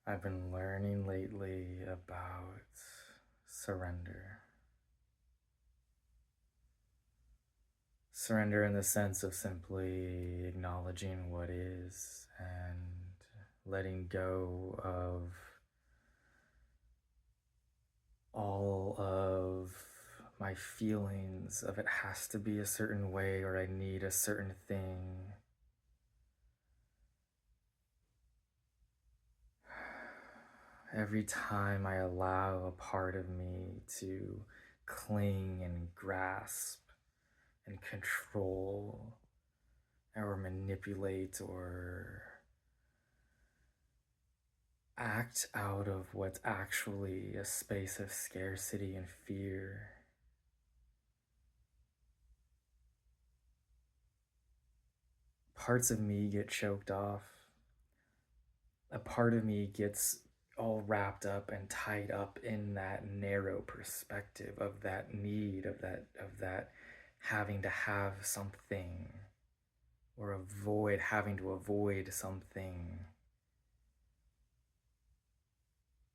I've been learning lately about surrender. Surrender in the sense of simply acknowledging what is and letting go of all of my feelings of it has to be a certain way or I need a certain thing. Every time I allow a part of me to cling and grasp and control or manipulate or act out of what's actually a space of scarcity and fear, parts of me get choked off. A part of me gets all wrapped up and tied up in that narrow perspective of that need, of that having to have something or avoid having to avoid something.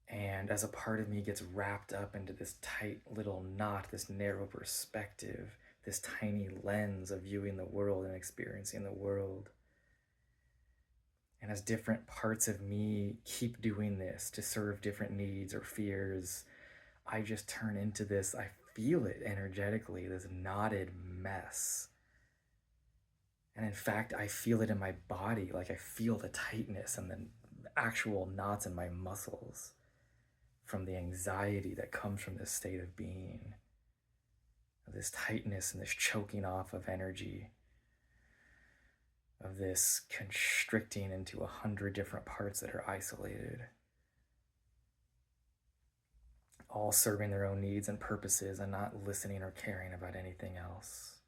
And as a part of me gets wrapped up into this tight little knot, this narrow perspective, this tiny lens of viewing the world and experiencing the world, and as different parts of me keep doing this to serve different needs or fears, I just turn into this, I feel it energetically, this knotted mess. And in fact, I feel it in my body, like I feel the tightness and the actual knots in my muscles from the anxiety that comes from this state of being, of this tightness and this choking off of energy, of this constricting into 100 different parts that are isolated, all serving their own needs and purposes and not listening or caring about anything else.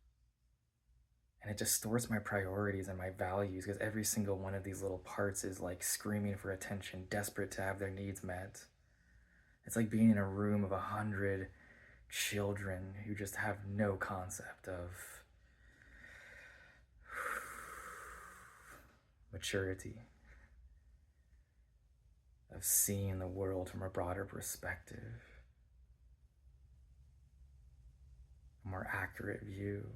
And it distorts my priorities and my values because every single one of these little parts is like screaming for attention, desperate to have their needs met. It's like being in a room of 100 children who just have no concept of maturity, of seeing the world from a broader perspective, a more accurate view.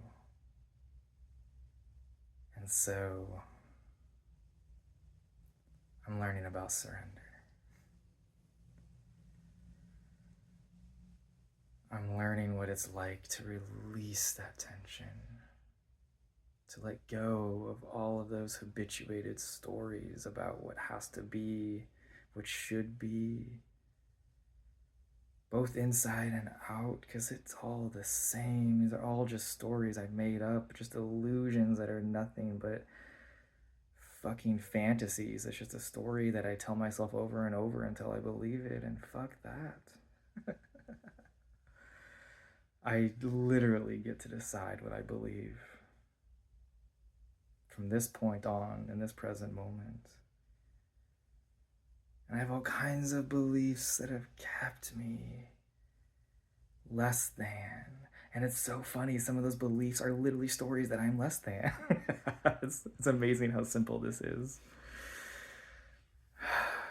And so I'm learning about surrender. I'm learning what it's like to release that tension, to let go of all of those habituated stories about what has to be, what should be, both inside and out, because it's all the same. These are all just stories I've made up, just illusions that are nothing but fucking fantasies. It's just a story that I tell myself over and over until I believe it, and fuck that. I literally get to decide what I believe from this point on in this present moment. And I have all kinds of beliefs that have kept me less than. And it's so funny, some of those beliefs are literally stories that I'm less than. It's amazing how simple this is.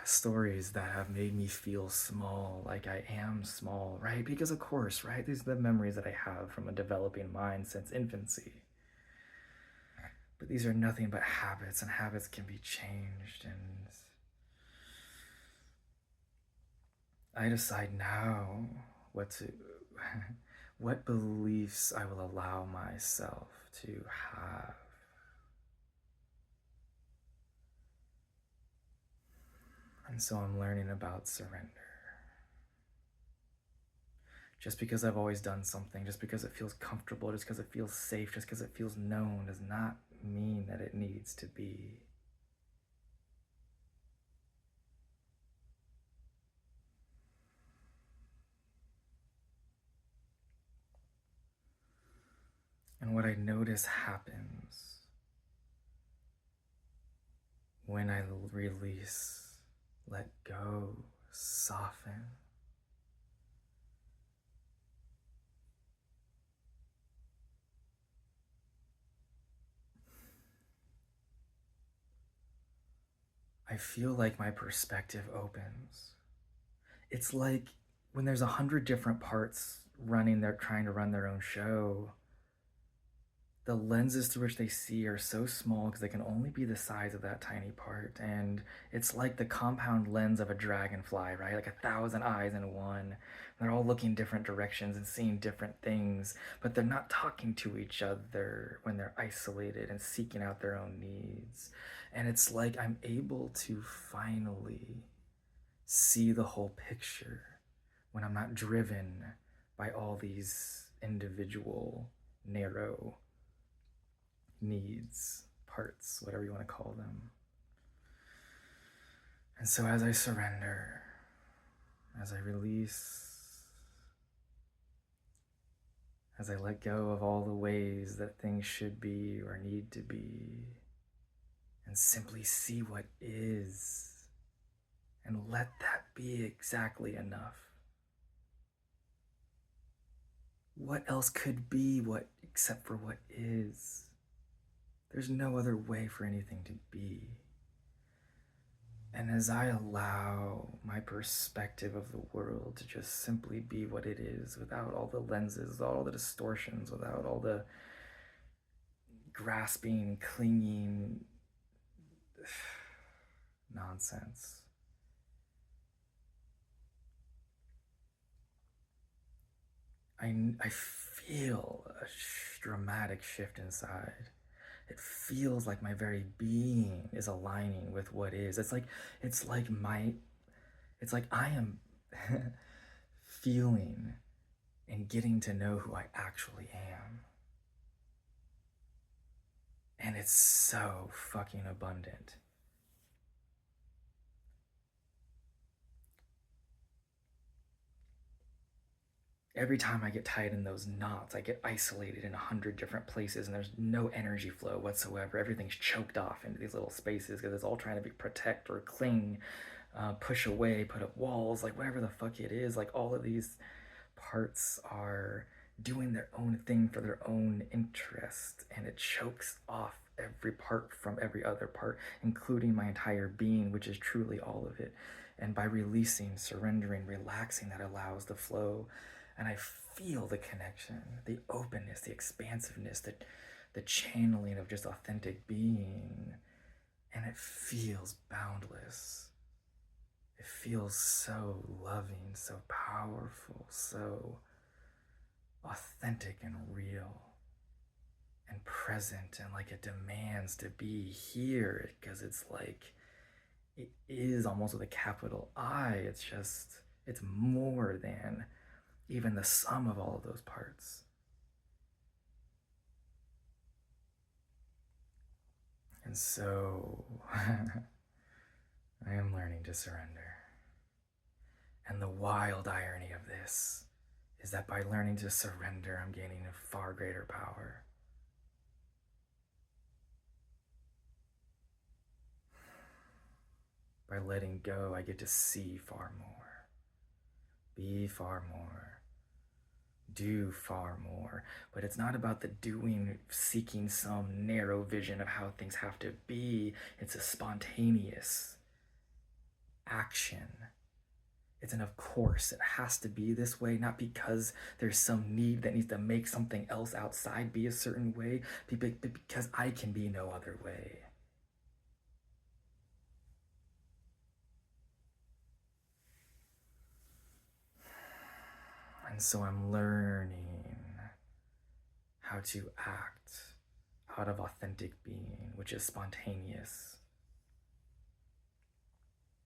Stories that have made me feel small, like I am small, right? Because, of course, right? These are the memories that I have from a developing mind since infancy. But these are nothing but habits, and habits can be changed. And I decide now what to, what beliefs I will allow myself to have. And so I'm learning about surrender. Just because I've always done something, just because it feels comfortable, just because it feels safe, just because it feels known, does not mean that it needs to be. And what I notice happens when I release, let go, soften, I I feel like my perspective opens. It's like when there's 100 different parts running, they're trying to run their own show. The lenses through which they see are so small because they can only be the size of that tiny part. And it's like the compound lens of a dragonfly, right? Like 1,000 eyes in one. They're all looking different directions and seeing different things, but they're not talking to each other when they're isolated and seeking out their own needs. And it's like I'm able to finally see the whole picture when I'm not driven by all these individual, narrow needs, parts, whatever you want to call them. And so as I surrender, as I release, as I let go of all the ways that things should be or need to be, and simply see what is, and let that be exactly enough. What else could be what except for what is? There's no other way for anything to be. And as I allow my perspective of the world to just simply be what it is, without all the lenses, all the distortions, without all the grasping, clinging nonsense, I feel a dramatic shift inside. It feels like my very being is aligning with what is. It's like my it's like I am feeling and getting to know who I actually am. And it's so fucking abundant. Every time I get tied in those knots, I get isolated in 100 different places and there's no energy flow whatsoever. Everything's choked off into these little spaces because it's all trying to be protect or cling, push away, put up walls, like whatever the fuck it is. Like all of these parts are doing their own thing for their own interest, and it chokes off every part from every other part, including my entire being, which is truly all of it. And by releasing, surrendering, relaxing, that allows the flow. And I feel the connection, the openness, the expansiveness, the channeling of just authentic being. And it feels boundless. It feels so loving, so powerful, so authentic and real and present, and like it demands to be here because it's like it is almost with a capital I. It's more than even the sum of all of those parts. And so I am learning to surrender. And the wild irony of this is that by learning to surrender, I'm gaining a far greater power. By letting go, I get to see far more, be far more, do far more. But it's not about the doing, seeking some narrow vision of how things have to be. It's a spontaneous action. It's an of course, it has to be this way, not because there's some need that needs to make something else outside be a certain way, but because I can be no other way. And so I'm learning how to act out of authentic being, which is spontaneous,